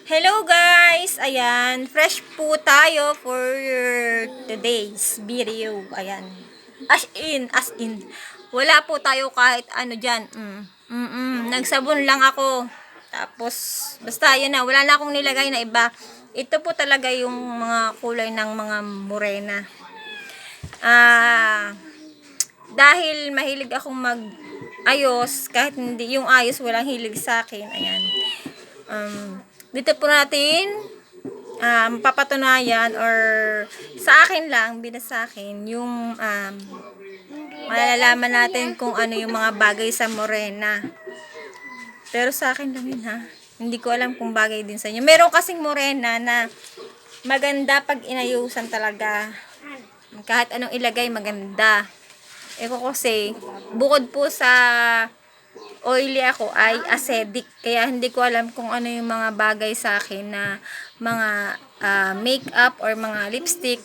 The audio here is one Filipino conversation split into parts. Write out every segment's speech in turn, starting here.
Hello guys! Ayan, fresh po tayo for today's video. Ayan. As in. Wala po tayo kahit ano dyan. Nagsabon lang ako. Tapos, basta yun na. Wala na akong nilagay na iba. Ito po talaga yung mga kulay ng mga morena. Dahil mahilig akong mag-ayos, kahit hindi yung ayos, walang hilig sa akin. Ayan. Dito po natin papatunayan or sa akin lang, binasa akin yung malalaman natin kung ano yung mga bagay sa morena. Pero sa akin lang yun ha. Hindi ko alam kung bagay din sa inyo. Meron kasing morena na maganda pag inayusan talaga. Kahit anong ilagay maganda. Eko kasi, bukod po sa oily ako ay acidic. Kaya hindi ko alam kung ano yung mga bagay sa akin na mga makeup or mga lipstick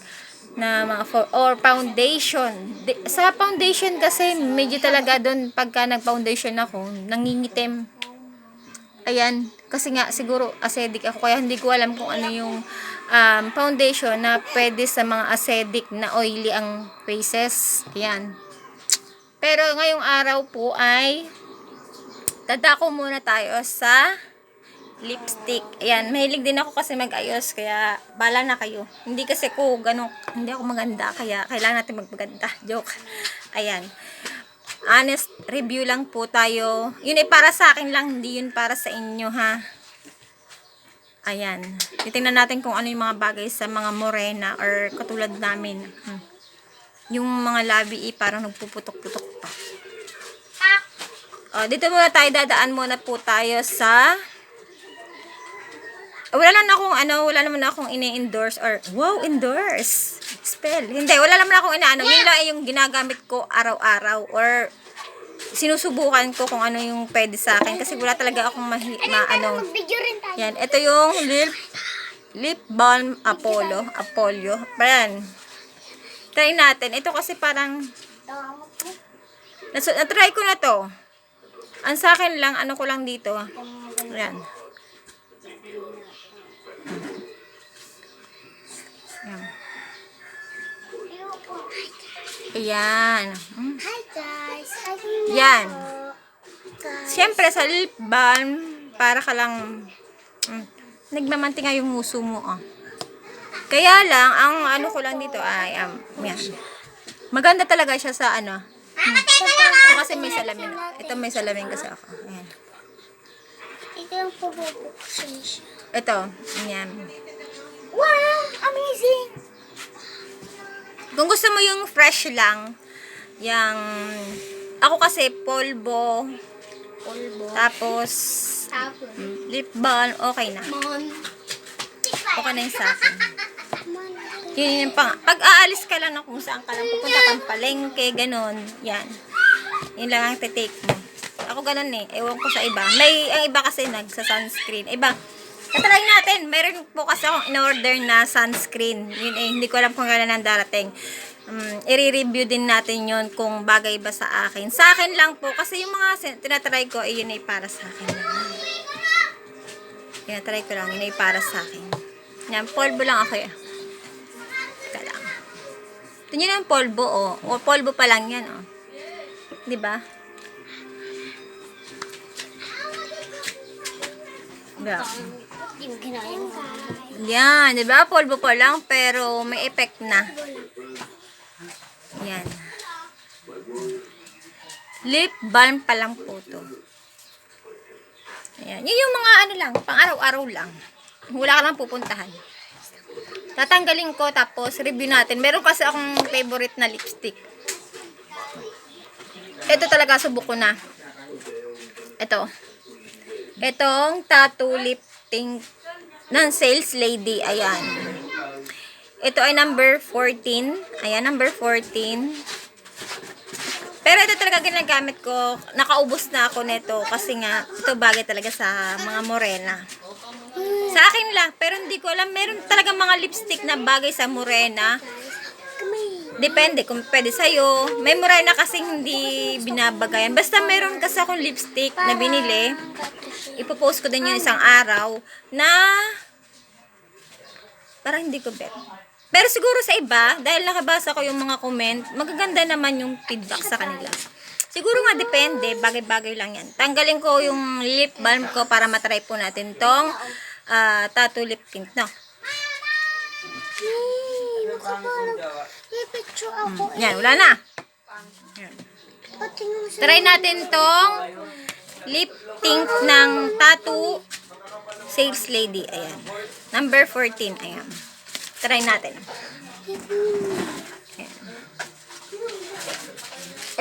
na mga or foundation. Sa foundation kasi medyo talaga doon pagka nag-foundation ako, nangingitim. Ayan, kasi nga siguro acidic ako kaya hindi ko alam kung ano yung foundation na pwede sa mga acidic na oily ang faces. Ayan. Pero ngayong araw po ay dadako muna tayo sa lipstick. Ayan, mahilig din ako kasi mag-ayos, kaya bala na kayo. Hindi kasi ko ganun, hindi ako maganda, kaya kailangan natin magpaganda. Joke. Ayan. Honest review lang po tayo. Yun ay para sa akin lang, hindi yun para sa inyo ha. Ayan. Titingnan natin kung ano yung mga bagay sa mga morena or katulad namin. Yung mga labi parang nagpuputok-putok pa. Dito muna tayo, dadaan muna po tayo sa wala naman akong ini-endorse or wow, endorse. Spell. Hindi, wala naman akong inaano. Yun lang yung ginagamit ko araw-araw or sinusubukan ko kung ano yung pwede sa akin kasi wala talaga akong Yan, ito yung lip balm Apollo. Ayan. Try natin. Ito kasi parang na-try ko na to. Ang sa akin lang, ano ko lang dito. Ayan. Ayan. Hi guys. Yan. Siyempre sa lip balm, para ka lang nagmamantinga yung muso mo. Kaya lang, ang ano ko lang dito ay, yan. Maganda talaga siya sa ano. Ito kasi may salamin. Ito may salamin kasi ako. Ayan. Ito yung pabubuksan siya. Ito. Ayan. Wow! Amazing! Kung gusto mo yung fresh lang, yung, ako kasi polvo, tapos, lip balm, okay na. Okay na yung sa akin. Yun yung pag aalis ka lang kung saan ka lang pupunta kang palengke, ganun, yan. Yun lang ang titake mo. Ako ganun eh, ewan ko sa iba. Ang iba kasi nagsa-sunscreen. Iba, natry natin. Meron po kasi akong in-order na sunscreen. Yun eh, hindi ko alam kung kailan ang darating. I-review din natin yun kung bagay ba sa akin. Sa akin lang po, kasi yung mga tinatry ko, yun ay para sa akin. Tinatry ko lang, yun ay para sa akin. Yan, polvo lang ako eh. Ito lang. Ito nyo yung polvo, oh. O, polvo pa lang yan, oh. Diba? Diba? Yan, diba? Polvo pa lang, pero may effect na. Yan. Lip balm pa lang po to. Ayan. Yun yung mga ano lang, pang araw-araw lang. Wala ka lang pupuntahan. Tatanggalin ko, tapos review natin. Meron kasi akong favorite na lipstick. Ito talaga, subok ko na. Ito. Itong tattoo lip tint ng Sales Lady. Ayan. Ito ay number 14. Ayan, number 14. Pero ito talaga ginagamit ko. Nakaubos na ako nito kasi nga ito bagay talaga sa mga morena. Sa akin lang, pero hindi ko alam. Meron talaga mga lipstick na bagay sa morena. Depende kung pwede sa'yo. May morena kasing hindi binabagayan. Basta meron kasi akong lipstick na binili. ipopost ko din yun isang araw na parang hindi ko bet. Pero siguro sa iba, dahil nakabasa ko yung mga comment, magaganda naman yung feedback sa kanila. Siguro nga depende, bagay-bagay lang yan. Tanggalin ko yung lip balm ko para matry po natin tong tattoo lip tint, no? Yay! Makaparang may picture ako eh. Yan, wala na. Yan. Pati nung sa... Try natin tong lip tint ng tattoo sales lady. Ayan. Number 14. Ayan. Try natin. Ayan.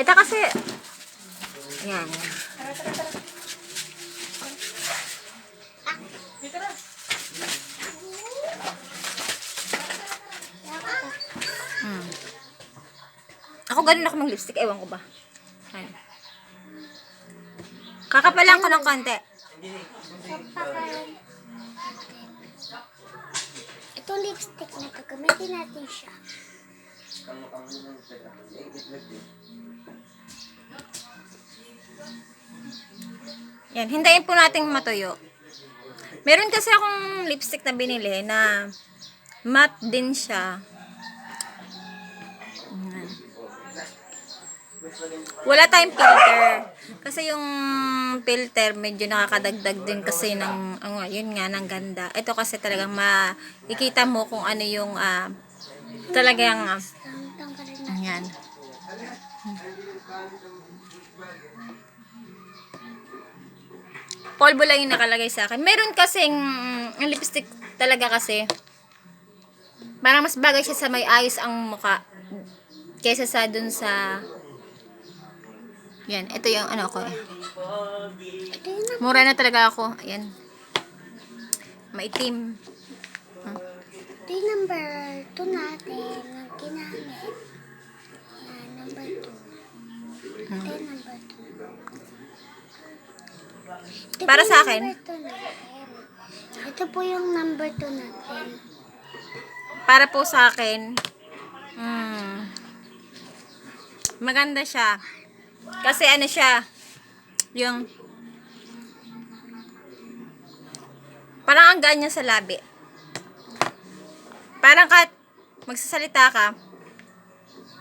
Ito kasi, ayan. Ako ganun ako mag-lipstick. Ewan ko ba. Ayan. Kakapalan ko ng konti. Itong lipstick na to, gamitin natin siya. Yan, hintayin po nating matuyo. Meron kasi akong lipstick na binili na matte din siya. Yan. Wala tayong filter. Kasi yung filter medyo nakakadagdag din kasi ng, yun nga, ng ganda. Ito kasi talagang makikita mo kung ano yung talagang, Tanggalin na. yan. Polvo lang yung nakalagay sa akin. Meron kasing, ang lipstick talaga kasi, parang mas bagay siya sa may ayos ang mukha kaysa sa dun sa, yan, ito yung ano ko eh. Ito yun na. Mura na talaga ako. Ayan. Maitim. Ito yung number 2 natin na ginamit. Ayan, number 2. Ito yung number 2. Ito Para po sa yung akin? number 2 natin. Ito po yung number 2 natin. Para po sa akin, maganda siya. Kasi ano siya, yung, parang ang gaan niya sa labi. Parang kahit magsasalita ka,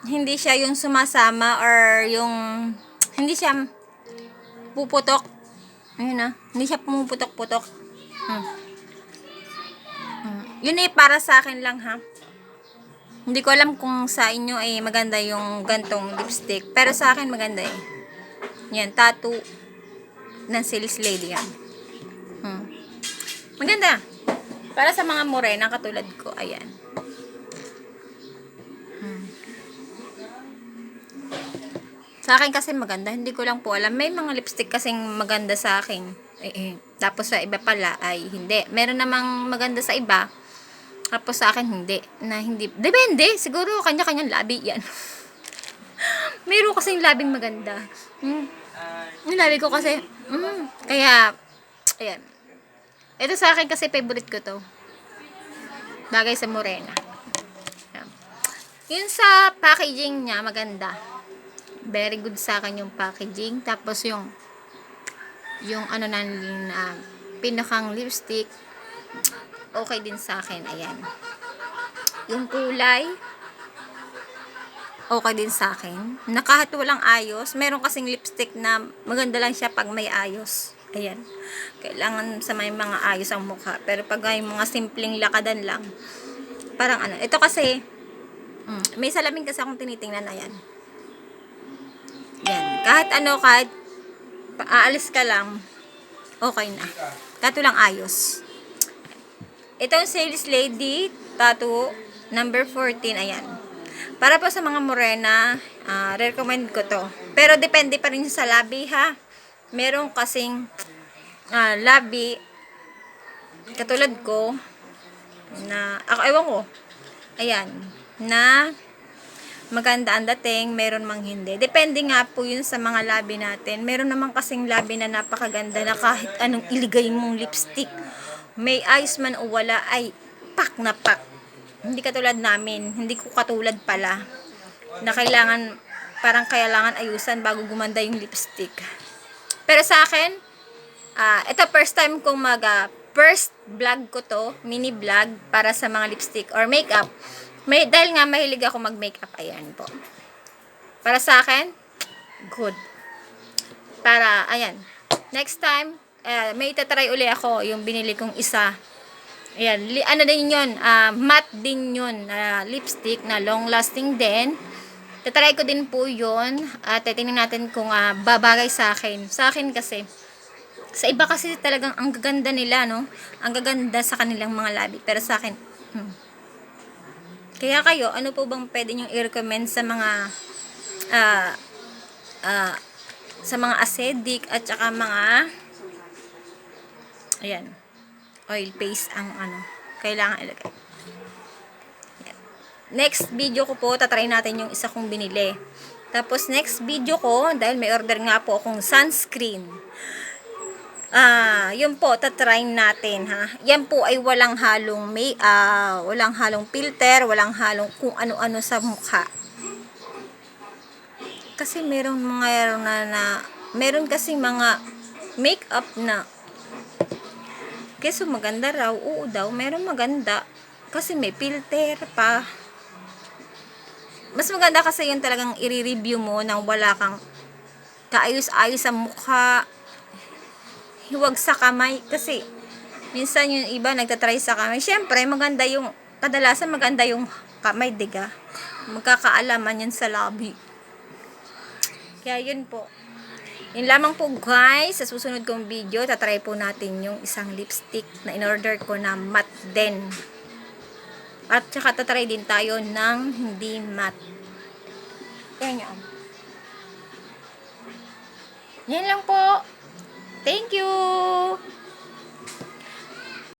hindi siya yung sumasama or yung, hindi siya puputok. Ayun na, hindi siya pumuputok-putok. Yun eh, para sa akin lang ha. Hindi ko alam kung sa inyo ay maganda yung gantong lipstick. Pero sa akin maganda eh. Yan, tattoo ng sales lady yan. Maganda. Para sa mga morena katulad ko. Ayan. Sa akin kasi maganda. Hindi ko lang po alam. May mga lipstick kasing maganda sa akin. Tapos sa iba pala ay hindi. Meron namang maganda sa iba. Tapos sa akin hindi. Na hindi. Depende. Siguro kanya-kanyang labi yan. Meron kasing labing maganda. Yung labi ko kasi. Kaya, ayan. Ito sa akin kasi favorite ko to. Bagay sa morena. Ayan. Yun sa packaging niya, maganda. Very good sa akin yung packaging. Tapos yung ano na pinakang lipstick, okay din sa akin. Ayan. Yung kulay, okay din sa akin. Na kahit walang ayos, meron kasing lipstick na maganda lang siya pag may ayos. Ayan. Kailangan sa may mga ayos ang mukha. Pero pag may mga simpleng lakadan lang, parang ano. Ito kasi, may salamin kasi akong tinitingnan. Ayan. Yan. Kahit ano, kahit aalis ka lang, okay na. Tattoo lang ayos. Itong sales lady, tattoo, number 14, ayan. Para po sa mga morena, recommend ko to. Pero depende pa rin sa labi, ha. Meron kasing labi, katulad ko, na, ewan ko, ayan, na maganda ang dating, meron mang hindi. Depende nga po yun sa mga labi natin. Meron naman kasing labi na napakaganda na kahit anong iligay mong lipstick, may ayos man o wala, ay pak na pak. Hindi katulad namin. Hindi ko katulad pala. Na kailangan, parang kailangan ayusan bago gumanda yung lipstick. Pero sa akin, ito first time kong first vlog ko to, mini vlog para sa mga lipstick or makeup. Dahil nga mahilig ako mag-makeup, ayan po. Para sa akin, good. Para, ayan. Next time, may itatry uli ako yung binili kong isa. Ayan, ano din yun, matte din yun, lipstick na long lasting din. Tatry ko din po yun at titingnan natin kung babagay sa akin. Sa akin kasi, sa iba kasi talagang ang gaganda nila, no? Ang gaganda sa kanilang mga labi. Pero sa akin, Kaya kayo, ano po bang pwede nyo i-recommend sa mga acidic at saka mga ayan, oil paste ang kailangan ilagay. Next video ko po, tatry natin yung isa kong binili. Tapos next video ko, dahil may order nga po akong sunscreen. Yun po, tatry natin ha. Yan po ay walang halong walang halong filter, walang halong kung ano-ano sa mukha. Kasi meron kasi mga makeup na keso maganda raw, oo daw, meron maganda kasi may filter pa. Mas maganda kasi yung talagang i-review mo nang wala kang kaayos-ayos sa mukha, hiwag sa kamay, kasi minsan yung iba nagtatry sa kamay. Syempre, kadalasan maganda yung kamay, diga. Magkakaalaman yan sa labi. Kaya yun po. Yun lamang po guys, sa susunod kong video, tatry po natin yung isang lipstick na in-order ko na matte din. At saka tatry din tayo ng hindi matte. Kaya yan. Yan lang po. Thank you!